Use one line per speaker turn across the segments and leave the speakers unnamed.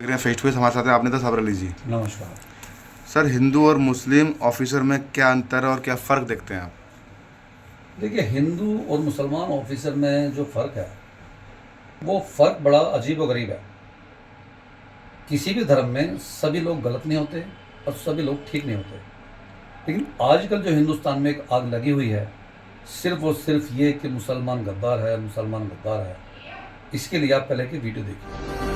Face to face हमारे साथ है आपने तो खबर लीजिए।
नमस्कार
सर, हिंदू और मुस्लिम ऑफिसर में क्या अंतर है और क्या फ़र्क देखते हैं आप?
देखिए, हिंदू और मुसलमान ऑफिसर में जो फ़र्क है वो फ़र्क बड़ा अजीब व गरीब है। किसी भी धर्म में सभी लोग गलत नहीं होते और सभी लोग ठीक नहीं होते, लेकिन आजकल जो हिंदुस्तान में एक आग लगी हुई है सिर्फ और सिर्फ ये कि मुसलमान गद्दार है, मुसलमान गद्दार है। इसके लिए आप पहले की वीडियो देखिए।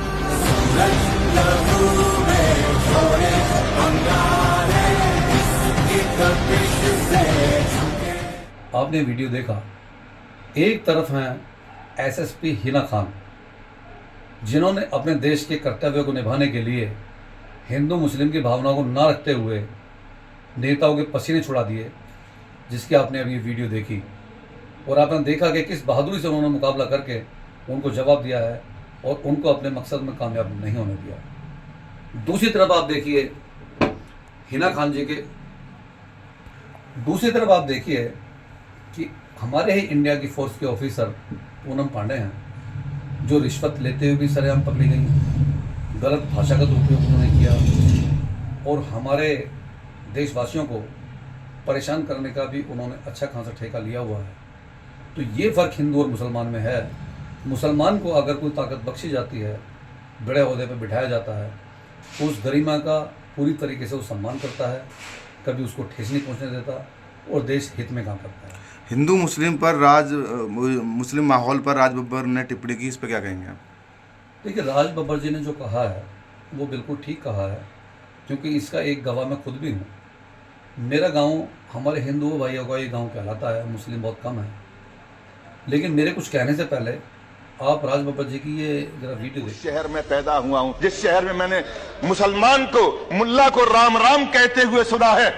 आपने वीडियो देखा, एक तरफ हैं एसएसपी हिना खान, जिन्होंने अपने देश के कर्तव्य को निभाने के लिए हिंदू मुस्लिम की भावनाओं को ना रखते हुए नेताओं के पसीने छुड़ा दिए, जिसकी आपने अभी वीडियो देखी और आपने देखा कि किस बहादुरी से उन्होंने मुकाबला करके उनको जवाब दिया है और उनको अपने मकसद में कामयाब नहीं होने दिया। दूसरी तरफ आप देखिए हिना खान जी के, दूसरी तरफ आप देखिए कि हमारे ही इंडिया की फोर्स के ऑफिसर पूनम पांडे हैं, जो रिश्वत लेते हुए भी सरेआम पकड़ी गई, गलत भाषा का दुरुपयोग उन्होंने किया और हमारे देशवासियों को परेशान करने का भी उन्होंने अच्छा खासा ठेका लिया हुआ है। तो ये फ़र्क हिंदू और मुसलमान में है। मुसलमान को अगर कोई ताकत बख्शी जाती है, बड़े ओहदे पर बिठाया जाता है, तो उस गरिमा का पूरी तरीके से वो सम्मान करता है, कभी उसको ठेस नहीं पहुँचने देता और देश हित में काम करता है।
हिंदू मुस्लिम मुस्लिम माहौल पर राज बब्बर ने टिप्पणी की, इस पर क्या कहेंगे आप?
देखिए, राज बब्बर जी ने जो कहा है वो बिल्कुल ठीक कहा है, क्योंकि इसका एक गवाह मैं खुद भी हूँ। मेरा गांव हमारे हिंदू भाइयों का ये गांव कहलाता है, मुस्लिम बहुत कम है। लेकिन मेरे कुछ कहने से पहले आप राज बब्बर जी की ये जरा वीडियो देखिए।
शहर में पैदा हुआ हूं, जिस शहर में मैंने मुसलमान को, मुल्ला को राम राम कहते हुए सुना है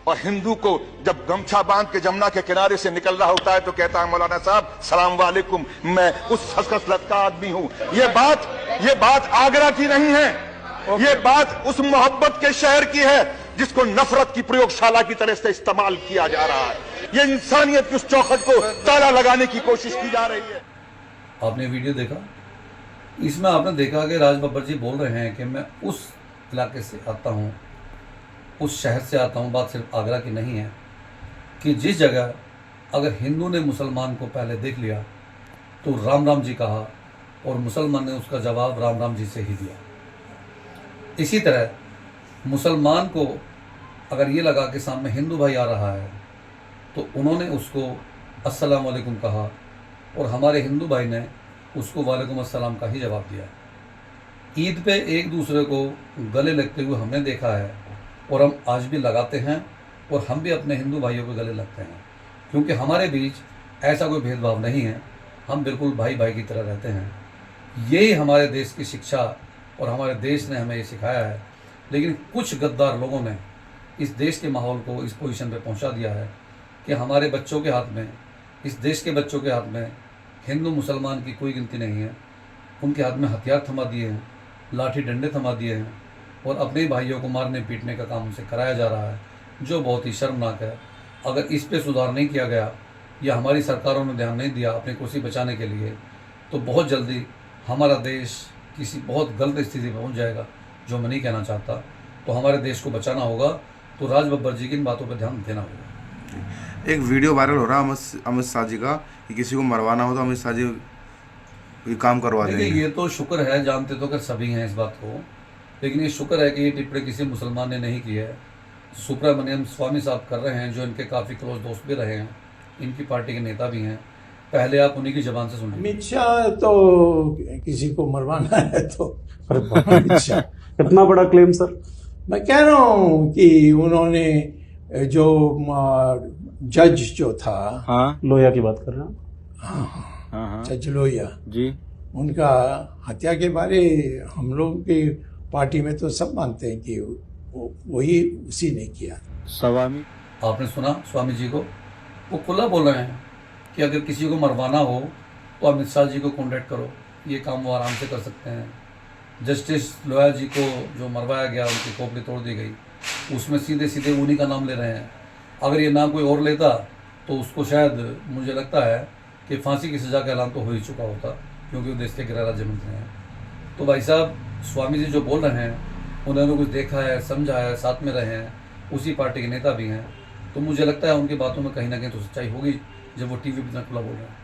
और हिंदू को जब गमछा बांध के जमुना के किनारे से निकल रहा होता है तो कहता है मौलाना साहब सलाम वालेकुम, मैं उस खसखस लटका आदमी हूं। ये बात आगरा की नहीं है, ये बात उस मोहब्बत के शहर की है जिसको नफरत की प्रयोगशाला की तरह से इस्तेमाल किया जा रहा है। ये इंसानियत की उस चौखट को ताला लगाने की कोशिश की जा रही है।
आपने वीडियो देखा, इसमें आपने देखा कि राज बब्बर जी बोल रहे हैं कि मैं उस इलाके से आता हूँ, उस शहर से आता हूँ। बात सिर्फ आगरा की नहीं है कि जिस जगह अगर हिंदू ने मुसलमान को पहले देख लिया तो राम राम जी कहा और मुसलमान ने उसका जवाब राम राम जी से ही दिया। इसी तरह मुसलमान को अगर ये लगा कि सामने हिंदू भाई आ रहा है तो उन्होंने उसको अस्सलाम वालेकुम कहा और हमारे हिंदू भाई ने उसको वालेकुम अस्सलाम का ही जवाब दिया। ईद पे एक दूसरे को गले लगते हुए हमने देखा है और हम आज भी लगाते हैं और हम भी अपने हिंदू भाइयों के गले लगते हैं, क्योंकि हमारे बीच ऐसा कोई भेदभाव नहीं है। हम बिल्कुल भाई भाई की तरह रहते हैं। यही हमारे देश की शिक्षा और हमारे देश ने हमें ये सिखाया है। लेकिन कुछ गद्दार लोगों ने इस देश के माहौल को इस पोजीशन पे पहुंचा दिया है कि हमारे बच्चों के हाथ में, इस देश के बच्चों के हाथ में हिंदू मुसलमान की कोई गिनती नहीं है। उनके हाथ में हथियार थमा दिए हैं, लाठी डंडे थमा दिए हैं और अपने ही भाइयों को मारने पीटने का काम उनसे कराया जा रहा है, जो बहुत ही शर्मनाक है। अगर इस पे सुधार नहीं किया गया या हमारी सरकारों ने ध्यान नहीं दिया अपनी कुर्सी बचाने के लिए, तो बहुत जल्दी हमारा देश किसी बहुत गलत स्थिति में पहुंच जाएगा, जो मैं नहीं कहना चाहता। तो हमारे देश को बचाना होगा तो राज बब्बर जी की इन बातों पर ध्यान देना होगा।
एक वीडियो वायरल हो रहा है अमित शाह जी का कि किसी को मरवाना हो तो अमित शाह जी ये काम करवा देंगे।
ये तो शुक्र है, जानते तो कर सभी हैं इस बात को, लेकिन ये शुक्र है कि ये टिप्पणी किसी मुसलमान ने नहीं की है। सुब्रमण्यम स्वामी साहब कर रहे हैं, जो इनके काफ़ी क्लोज दोस्त भी रहे हैं, इनकी पार्टी के नेता भी हैं। पहले आप उन्हीं की जबान से सुनिए।
अमित शाह तो किसी को मरवाना है तो अमित शाह
कितना बड़ा क्लेम सर।
मैं कह रहा हूँ कि उन्होंने जो जज जो था,
हाँ, लोहिया की बात कर रहे हैं।
हाँ, जज लोहिया
जी,
उनका हत्या के बारे हम लोग की पार्टी में तो सब मानते हैं कि वही उसी ने किया।
स्वामी
आपने सुना स्वामी जी को, वो खुला बोल रहे हैं कि अगर किसी को मरवाना हो तो अमित शाह जी को कॉन्टैक्ट करो, ये काम वो आराम से कर सकते हैं। जस्टिस लोहिया जी को जो मरवाया गया, उनकी खोपड़ी तोड़ दी गई, उसमें सीधे सीधे उन्हीं का नाम ले रहे हैं। अगर ये नाम कोई और लेता तो उसको शायद, मुझे लगता है कि फांसी की सज़ा का ऐलान तो हो ही चुका होता, क्योंकि वो देश के गृह राज्य मंत्री हैं। तो भाई साहब स्वामी जी जो बोल रहे हैं उन्होंने कुछ देखा है, समझा है, साथ में रहे हैं, उसी पार्टी के नेता भी हैं, तो मुझे लगता है उनकी बातों में कहीं ना कहीं तो सच्चाई होगी जब वो टीवी पर इतना खुला बोल रहे हैं।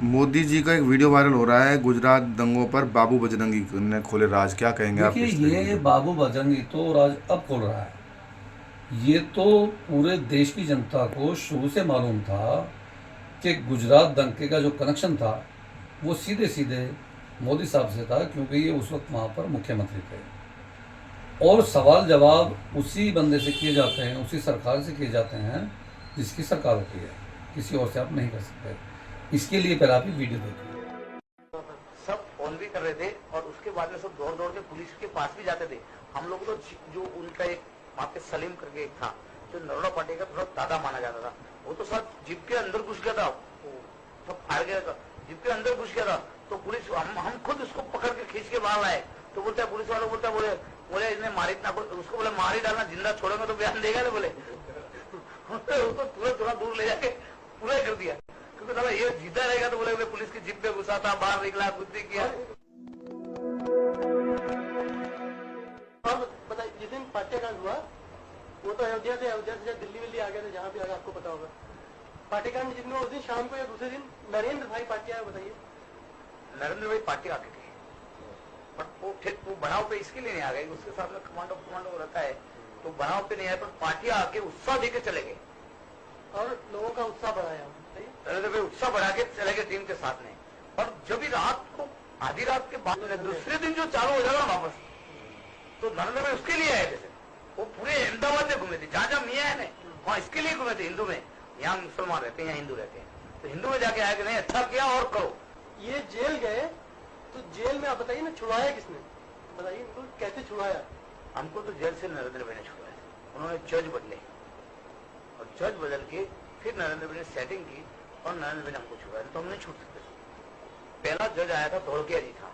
मोदी जी का एक वीडियो वायरल हो रहा है, गुजरात दंगों पर बाबू बजरंगी ने खोले राज, क्या कहेंगे आप?
देखिए, ये बाबू बजरंगी तो राज अब खोल रहा है। ये तो पूरे देश की जनता को शुरू से मालूम था कि गुजरात दंगे का जो कनेक्शन था वो सीधे सीधे मोदी साहब से था, क्योंकि ये उस वक्त वहाँ पर मुख्यमंत्री थे और सवाल जवाब उसी बंदे से किए जाते हैं, उसी सरकार से किए जाते हैं जिसकी सरकार होती है, किसी और से आप नहीं कर सकते। इसके लिए पहले आप ये वीडियो देखिए।
सब ऑन भी कर रहे थे और उसके बाद में सब दौड़ दौड़ के पुलिस के पास भी जाते थे। हम लोग तो जो उनका एक वहाँ पे सलीम करके एक था जो नरोड़ा पार्टी का थोड़ा दादा माना जाता था, वो तो सब जीप के अंदर घुस गया था, सब फाड़ गया था, जीप के अंदर घुस गया था। तो पुलिस हम खुद उसको पकड़ के खींच के बाहर लाए। तो बोलता है पुलिस वालों बोलता है बोले इसने मारी ना, उसको बोले मार ही डालना, जिंदा छोड़ेंगे तो बयान देगा ना बोले। उसको थोड़ा दूर ले जाके पूरा कर दिया, क्योंकि दादा ये जीता रहेगा तो बोले पुलिस की जीप पे घुसा था, बाहर निकला, कुछ नहीं किया।
बताइए, जिस दिन पाट्याकांड हुआ वो तो अयोध्या से दिल्ली विल्ली आ गया था, जहाँ भी आगे आपको पता होगा। पाट्याकांड जिसमें उस दिन शाम को या दूसरे दिन नरेंद्र भाई पाटिया है, बताइए।
नरेंद्र भाई पार्टी आके गए, पर वो फिर वो बनाव पे इसके लिए नहीं आ गए, उसके साथ में कमांडो रहता है, तो बनाव पे नहीं आया, पर पार्टी आके उत्साह देके चले गए
और लोगों का उत्साह बढ़ाया।
नरेंद्र भाई उत्साह बढ़ा के चले गए टीम के साथ में। और जब भी रात को आधी रात के बाद दूसरे दिन जो चालू हो जाएगा वापस, तो नरेंद्र भाई उसके लिए आए थे। वो पूरे अहमदाबाद में घूमे थे, जहाँ जहाँ मियाँ है ना वहाँ इसके लिए घूमे थे। हिंदू में, यहाँ मुसलमान रहते हैं, यहाँ हिंदू रहते हैं, तो हिंदू में जाके आया कि नहीं अच्छा किया और करो।
ये जेल गए तो जेल में आप बताइए ना, छुड़वाया किसने, बताइए इनको कैसे छुड़वाया?
हमको तो जेल से नरेंद्र भाई ने छुड़वाया, उन्होंने जज बदले और जज बदल के फिर नरेंद्र भाई ने सेटिंग की और नरेंद्र भाई ने हमको छुड़वाया, तो हम नहीं छूट सकते। पहला जज आया था धोलकिया जी था,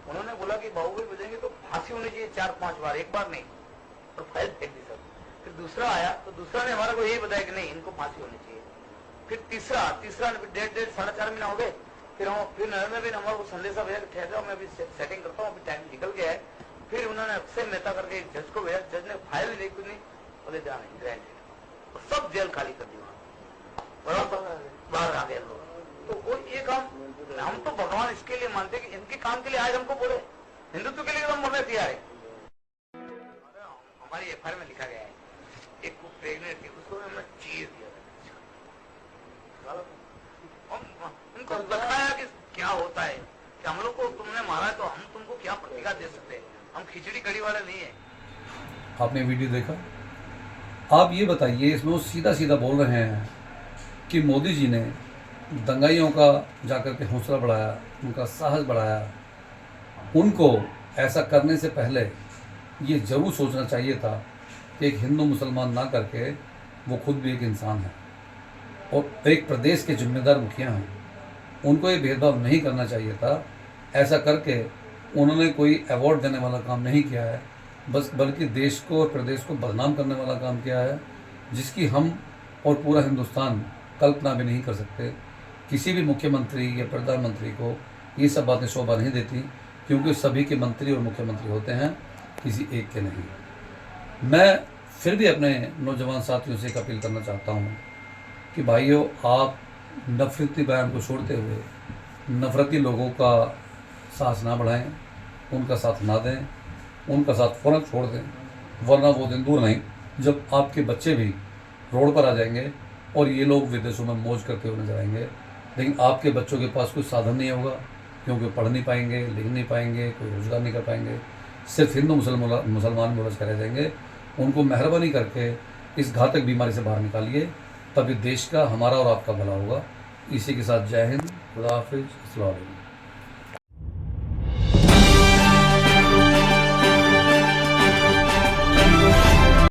उन्होंने बोला कि बाबू भाई बजेंगे तो फांसी होनी चाहिए 4-5 बार, एक बार नहीं, और फाइल फेंक दी सब। फिर दूसरा आया तो दूसरा ने हमारा को यही बताया कि नहीं इनको फांसी होनी चाहिए। फिर तीसरा 4.5 महीना हो गए। फिर नरेंद्र भाई ने हमारे को संदेशा भेजा ठहर जाओ, मैं अभी सेटिंग करता हूँ, अभी टाइम निकल गया है। फिर उन्होंने अक्षय मेहता करके एक जज को भेजा, जज ने फाइल नहीं देखी, नहीं बोले जाने ग्रैंडेड, और सब जेल खाली कर दी वहां, बाहर आ गए लोग। तो वो ये काम हम तो भगवान इसके लिए मानते कि इनके काम के लिए आज हमको बोले, हिंदुत्व के लिए हम मरने तैयार है। हमारी एफआईआर में लिखा गया है एक प्रेग्नेंट थी, उसको हमने चीर दिया, उनको बताया कि क्या होता है कि हम लोग को तुमने मारा है तो हम तुमको क्या प्रतिक्रिया दे सकते हैं, हम खिचड़ी कड़ी वाले नहीं है।
आपने वीडियो देखा, आप ये बताइए, इसमें वो सीधा सीधा बोल रहे हैं कि मोदी जी ने दंगाइयों का जाकर के हौसला बढ़ाया, उनका साहस बढ़ाया। उनको ऐसा करने से पहले ये जरूर सोचना चाहिए था कि एक हिंदू मुसलमान ना करके वो खुद भी एक इंसान है और एक प्रदेश के जिम्मेदार मुखिया हैं, उनको ये भेदभाव नहीं करना चाहिए था। ऐसा करके उन्होंने कोई अवार्ड देने वाला काम नहीं किया है, बल्कि देश को और प्रदेश को बदनाम करने वाला काम किया है, जिसकी हम और पूरा हिंदुस्तान कल्पना भी नहीं कर सकते। किसी भी मुख्यमंत्री या प्रधानमंत्री को ये सब बातें शोभा नहीं देती, क्योंकि सभी के मंत्री और मुख्यमंत्री होते हैं, किसी एक के नहीं। मैं फिर भी अपने नौजवान साथियों से एक अपील करना चाहता हूँ कि भाइयों, आप नफरती बयान को छोड़ते हुए नफरती लोगों का साथ ना बढ़ाएं, उनका साथ ना दें, उनका साथ फौरन छोड़ दें, वरना वो दिन दूर नहीं जब आपके बच्चे भी रोड पर आ जाएंगे और ये लोग विदेशों में मौज करते हुए नजर आएंगे, लेकिन आपके बच्चों के पास कोई साधन नहीं होगा, क्योंकि पढ़ नहीं पाएंगे, लिख नहीं पाएंगे, कोई रोजगार नहीं कर पाएंगे, सिर्फ हिंदू मुसलमान में उलझ कर रह जाएंगे। उनको मेहरबानी करके इस घातक बीमारी से बाहर निकालिए, तभी देश का, हमारा और आपका भला होगा। इसी के साथ जय हिंद, खुदा हाफिज, अस्सलाम वालेकुम।